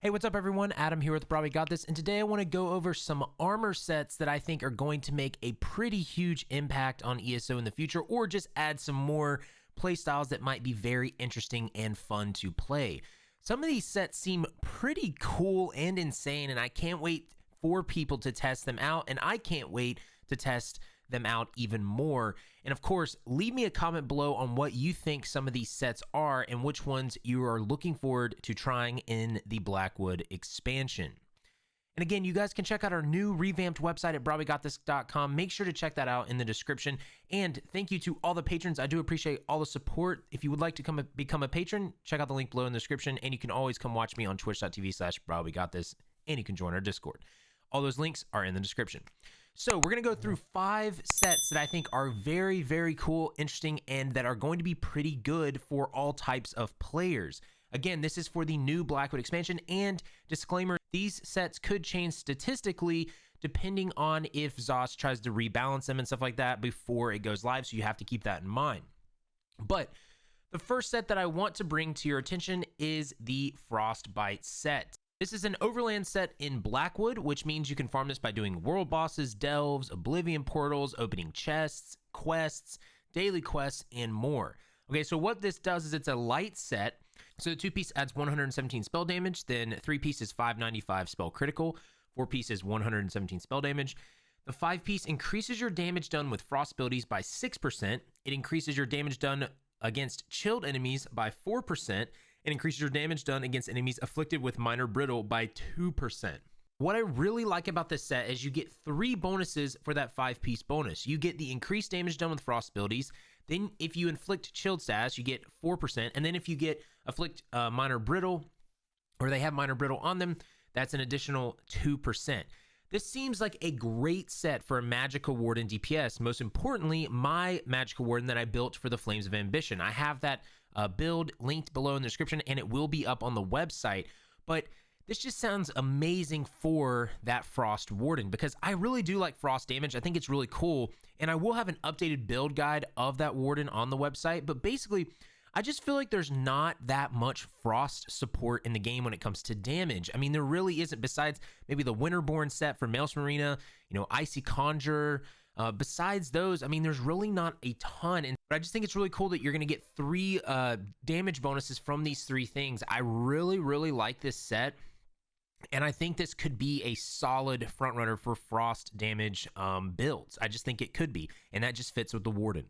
Hey, what's up everyone? Adam here with brahwegotthis, and today I want to go over some armor sets that I think are going to make a pretty huge impact on ESO in the future, or just add some more playstyles that might be very interesting and fun to play. Some of these sets seem pretty cool and insane, and I can't wait for people to test them out, and I can't wait to test them out even more. And of course, leave me a comment below on what you think some of these sets are and which ones you are looking forward to trying in the Blackwood expansion. And again, you guys can check out our new revamped website at brahwegotthis.com. Make sure to check that out in the description. And thank you to all the patrons. I do appreciate all the support. If you would like to become a patron, check out the link below in the description. And you can always come watch me on twitch.tv/brahwegotthis, and you can join our Discord. All those links are in the description. So we're going to go through 5 sets that I think are very, very cool, interesting, and that are going to be pretty good for all types of players. Again, this is for the new Blackwood expansion, and disclaimer, these sets could change statistically depending on if ZOS tries to rebalance them and stuff like that before it goes live, so you have to keep that in mind. But the first set that I want to bring to your attention is the Frostbite set. This is an overland set in Blackwood, which means you can farm this by doing world bosses, delves, oblivion portals, opening chests, quests, daily quests, and more. Okay, so what this does is it's a light set. So the 2-piece adds 117 spell damage, then 3-piece is 595 spell critical, 4-piece is 117 spell damage. The 5-piece increases your damage done with frost abilities by 6%. It increases your damage done against chilled enemies by 4%. It increases your damage done against enemies afflicted with minor brittle by 2%. What I really like about this set is you get 3 bonuses for that 5-piece bonus. You get the increased damage done with frost abilities. Then if you inflict chilled status, you get 4%. And then if you get afflict minor brittle, or they have minor brittle on them, that's an additional 2%. This seems like a great set for a Magical Warden DPS. Most importantly, my Magical Warden that I built for the Flames of Ambition. I have that build linked below in the description, and it will be up on the website. But this just sounds amazing for that Frost Warden, because I really do like frost damage. I think it's really cool, and I will have an updated build guide of that Warden on the website. But basically, I just feel like there's not that much frost support in the game when it comes to damage. I mean, there really isn't, besides maybe the Winterborn set for Maelstrom Arena, Icy Conjurer. Besides those, I mean, there's really not a ton. But I just think it's really cool that you're going to get 3 damage bonuses from these 3 things. I really, really like this set. And I think this could be a solid frontrunner for frost damage builds. I just think it could be. And that just fits with the Warden.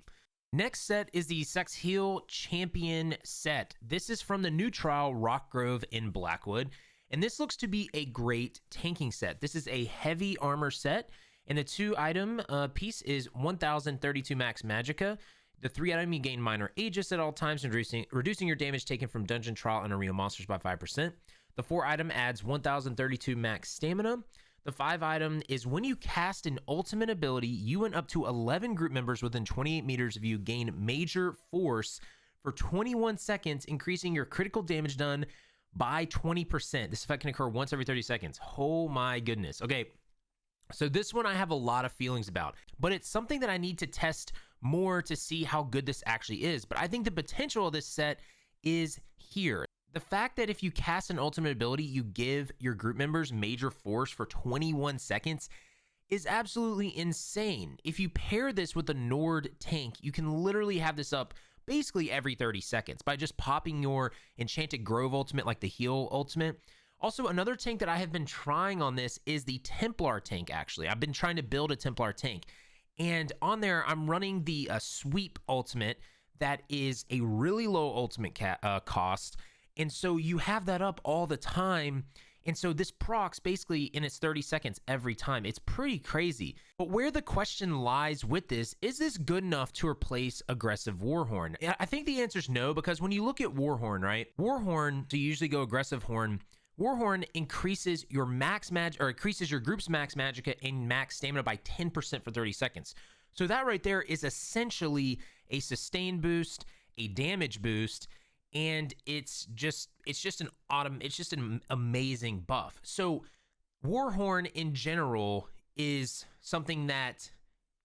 Next set is the Sex Heal Champion set. This is from the new trial Rockgrove in Blackwood. And this looks to be a great tanking set. This is a heavy armor set. And the 2-item piece is 1032 max magicka. The 3-item, you gain minor Aegis at all times, reducing your damage taken from dungeon, trial, and arena monsters by 5%. The 4-item adds 1032 max stamina. The 5-item is when you cast an ultimate ability, you and up to 11 group members within 28 meters of you gain major force for 21 seconds, increasing your critical damage done by 20%. This effect can occur once every 30 seconds. Oh my goodness. Okay. So this one I have a lot of feelings about, but it's something that I need to test more to see how good this actually is. But I think the potential of this set is here. The fact that if you cast an ultimate ability, you give your group members major force for 21 seconds is absolutely insane. If you pair this with a Nord tank, you can literally have this up basically every 30 seconds by just popping your Enchanted Grove ultimate, like the heal ultimate. Also, another tank that I have been trying on this is the Templar tank, actually. I've been trying to build a Templar tank. And on there, I'm running the Sweep ultimate that is a really low ultimate cost. And so you have that up all the time. And so this procs basically in its 30 seconds every time. It's pretty crazy. But where the question lies with this, is this good enough to replace aggressive Warhorn? I think the answer is no, because when you look at Warhorn, right? Warhorn, so you usually go aggressive Horn. Warhorn increases your max increases your group's max magicka and max stamina by 10% for 30 seconds. So that right there is essentially a sustain boost, a damage boost, and it's just an amazing buff. So Warhorn in general is something that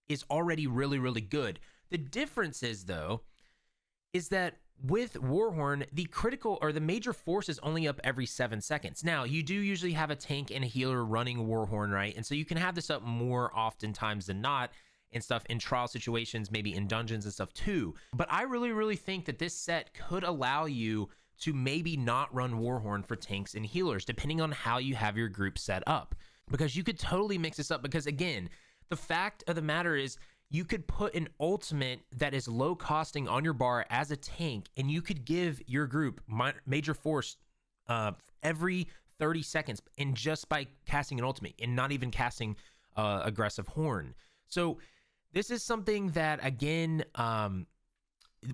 is already really, really good. The difference is, though, is that with Warhorn, the critical or the major force is only up every 7 seconds. Now, you do usually have a tank and a healer running Warhorn, right? And so you can have this up more oftentimes than not and stuff in trial situations, maybe in dungeons and stuff too. But I really think that this set could allow you to maybe not run Warhorn for tanks and healers, depending on how you have your group set up. Because you could totally mix this up, because again, the fact of the matter is you could put an ultimate that is low costing on your bar as a tank, and you could give your group major force every 30 seconds, and just by casting an ultimate and not even casting aggressive horn. So this is something that, again,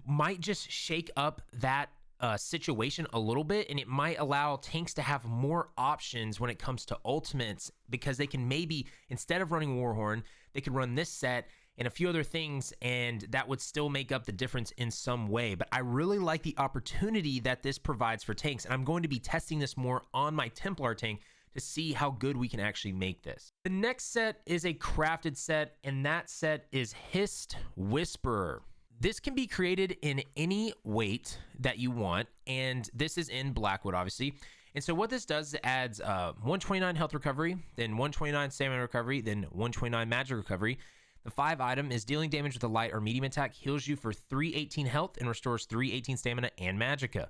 might just shake up that situation a little bit, and it might allow tanks to have more options when it comes to ultimates, because they can maybe, instead of running Warhorn, they could run this set and a few other things, and that would still make up the difference in some way. But I really like the opportunity that this provides for tanks, and I'm going to be testing this more on my Templar tank to see how good we can actually make this. The next set is a crafted set, and that set is Hisst Whisperer. This can be created in any weight that you want, and this is in Blackwood, obviously. And so what this does is it adds 129 health recovery, then 129 stamina recovery, then 129 magic recovery. The 5 item is dealing damage with a light or medium attack, heals you for 318 health and restores 318 stamina and magicka.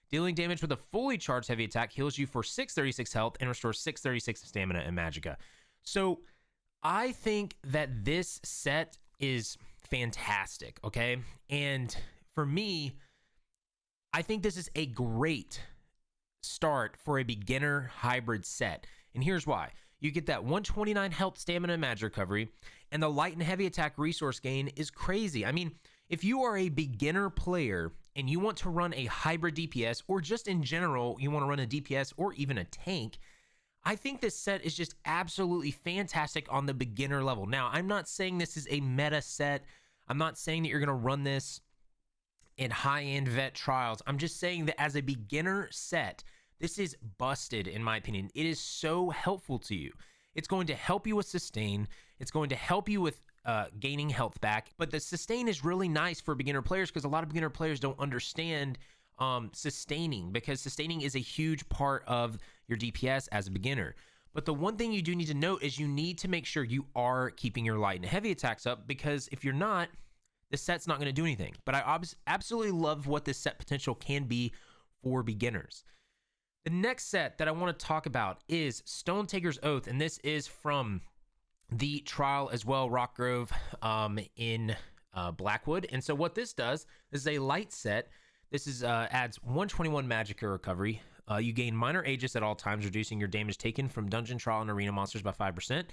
Dealing damage with a fully charged heavy attack heals you for 636 health and restores 636 stamina and magicka. So I think that this set is fantastic, okay? And for me, I think this is a great start for a beginner hybrid set. And here's why. You get that 129 health, stamina, and magic recovery, and the light and heavy attack resource gain is crazy. I mean, if you are a beginner player and you want to run a hybrid DPS, or just in general, you want to run a DPS or even a tank, I think this set is just absolutely fantastic on the beginner level. Now, I'm not saying this is a meta set. I'm not saying that you're going to run this in high-end vet trials. I'm just saying that as a beginner set, this is busted, in my opinion. It is so helpful to you. It's going to help you with sustain. It's going to help you with gaining health back. But the sustain is really nice for beginner players, because a lot of beginner players don't understand sustaining, because sustaining is a huge part of your DPS as a beginner. But the one thing you do need to note is you need to make sure you are keeping your light and heavy attacks up, because if you're not, the set's not going to do anything. But I absolutely love what this set potential can be for beginners. The next set that I want to talk about is Stonetaker's Oath, and this is from the trial as well, Rock Grove in Blackwood. And so what this does, this is a light set. This is adds 121 magicka recovery. You gain minor aegis at all times, reducing your damage taken from dungeon, trial, and arena monsters by 5%.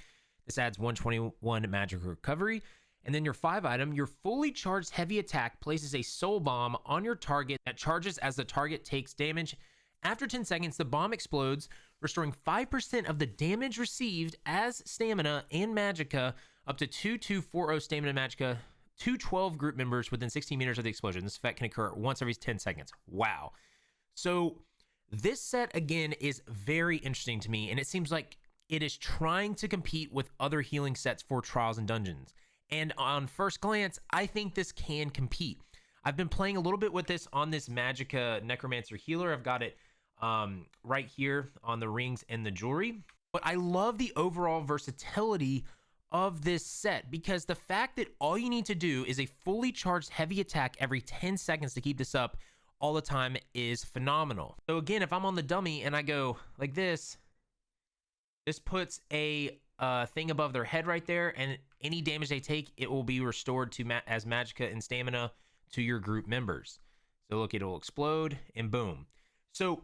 This adds 121 magic recovery. And then your 5 item, your fully charged heavy attack places a soul bomb on your target that charges as the target takes damage. After 10 seconds, the bomb explodes, restoring 5% of the damage received as stamina and magicka, up to 2240 stamina and magicka, to 12 group members within 16 meters of the explosion. This effect can occur once every 10 seconds. Wow. So this set, again, is very interesting to me, and it seems like it is trying to compete with other healing sets for trials and dungeons. And on first glance, I think this can compete. I've been playing a little bit with this on this magicka necromancer healer. I've got it right here on the rings and the jewelry. But I love the overall versatility of this set, because the fact that all you need to do is a fully charged heavy attack every 10 seconds to keep this up all the time is phenomenal. So again, if I'm on the dummy and I go like this puts a thing above their head right there, and any damage they take, it will be restored to as magicka and stamina to your group members. So look, it'll explode and boom. So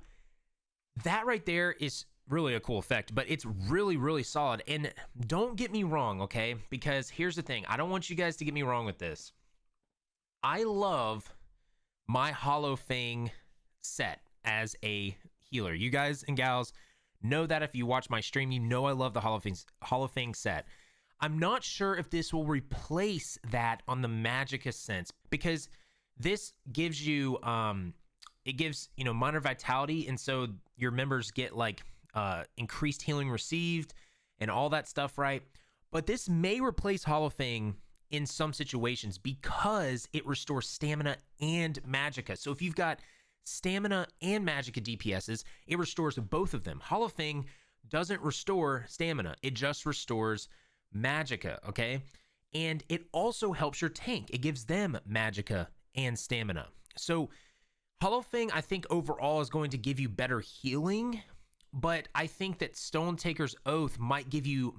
that right there is really a cool effect, but it's really solid. And don't get me wrong, okay? Because here's the thing. I don't want you guys to get me wrong with this. I love my Hollow Fang set as a healer. You guys and gals know that if you watch my stream, you know I love the Hollow Fang set. I'm not sure if this will replace that on the magicka sense, because this gives you it gives, you know, minor vitality, and so your members get like increased healing received and all that stuff, right? But this may replace Hollow Fang in some situations because it restores stamina and magicka. So if you've got stamina and magicka DPSs, it restores both of them. Hall of Fame doesn't restore stamina, it just restores magicka, okay? And it also helps your tank. It gives them magicka and stamina. So Hall of Fame, I think overall is going to give you better healing, but I think that Stonetaker's Oath might give you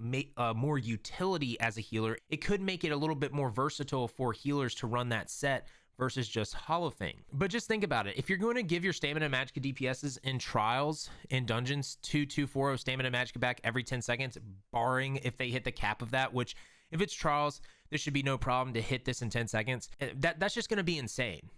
more utility as a healer. It could make it a little bit more versatile for healers to run that set versus just Hall of Fame. But just think about it. If you're going to give your stamina and magicka DPSs in trials, in dungeons, 2-2-4 stamina and magicka back every 10 seconds, barring if they hit the cap of that, which if it's trials, there should be no problem to hit this in 10 seconds. That's just going to be insane.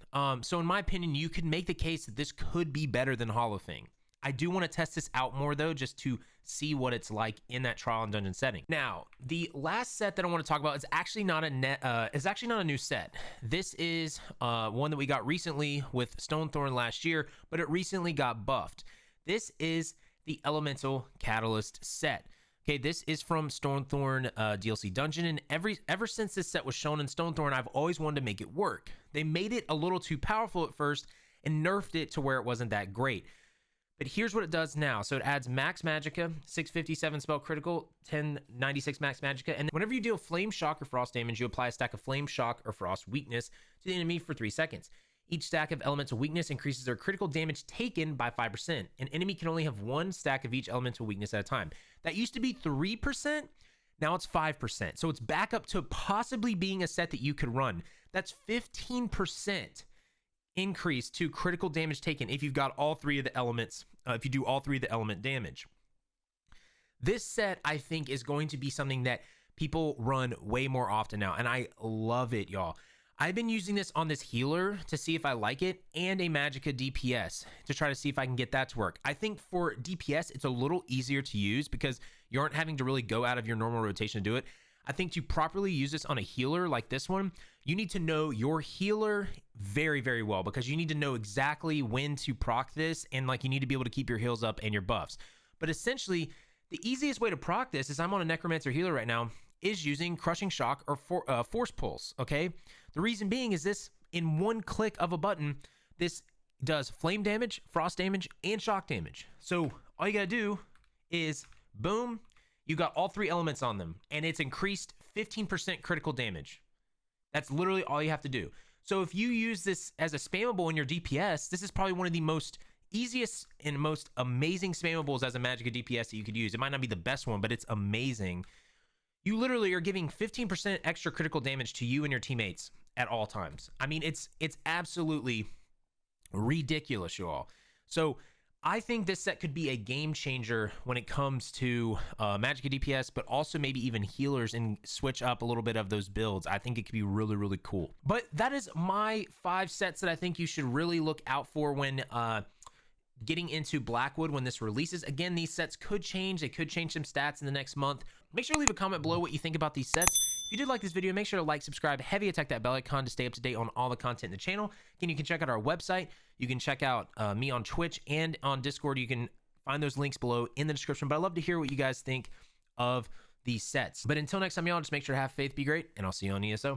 So in my opinion, you could make the case that this could be better than Hall of Fame. I do want to test this out more though, just to see what it's like in that trial and dungeon setting. Now, the last set that I want to talk about is actually not a new set. This is one that we got recently with Stonethorn last year, but it recently got buffed. This is the Elemental Catalyst set. Okay, this is from Stonethorn DLC Dungeon, and ever since this set was shown in Stonethorn, I've always wanted to make it work. They made it a little too powerful at first and nerfed it to where it wasn't that great. But here's what it does now. So it adds max magicka, 657 spell critical, 1096 max magicka, and whenever you deal flame shock or frost damage, you apply a stack of flame shock or frost weakness to the enemy for 3 seconds. Each stack of elemental weakness increases their critical damage taken by 5%. An enemy can only have 1 stack of each elemental weakness at a time. That used to be 3%, now it's 5%. So it's back up to possibly being a set that you could run. That's 15% increase to critical damage taken if you've got all 3 of the elements, if you do all 3 of the element damage. This set, I think, is going to be something that people run way more often now, and I love it, y'all. I've been using this on this healer to see if I like it, and a magicka DPS to try to see if I can get that to work. I think for DPS, it's a little easier to use because you aren't having to really go out of your normal rotation to do it. I think to properly use this on a healer like this one, you need to know your healer very, very well, because you need to know exactly when to proc this, and like you need to be able to keep your heals up and your buffs. But essentially, the easiest way to proc this is I'm on a Necromancer healer right now, is using Crushing Shock or Force Pulse, okay? The reason being is this, in one click of a button, this does flame damage, frost damage, and shock damage. So all you gotta do is, boom, you got all 3 elements on them, and it's increased 15% critical damage. That's literally all you have to do. So if you use this as a spammable in your DPS, this is probably one of the most easiest and most amazing spammables as a magicka DPS that you could use. It might not be the best one, but it's amazing. You literally are giving 15% extra critical damage to you and your teammates at all times. I mean, it's absolutely ridiculous, y'all. So I think this set could be a game changer when it comes to magicka DPS, but also maybe even healers, and switch up a little bit of those builds. I think it could be really, really cool. But that is my 5 sets that I think you should really look out for when getting into Blackwood when this releases. Again, these sets could change. They could change some stats in the next month. Make sure to leave a comment below what you think about these sets. If you did like this video, make sure to like, subscribe, heavy attack that bell icon to stay up to date on all the content in the channel. Again, you can check out our website. You can check out me on Twitch and on Discord. You can find those links below in the description. But I'd love to hear what you guys think of these sets. But until next time, y'all, just make sure to have faith, be great, and I'll see you on ESO.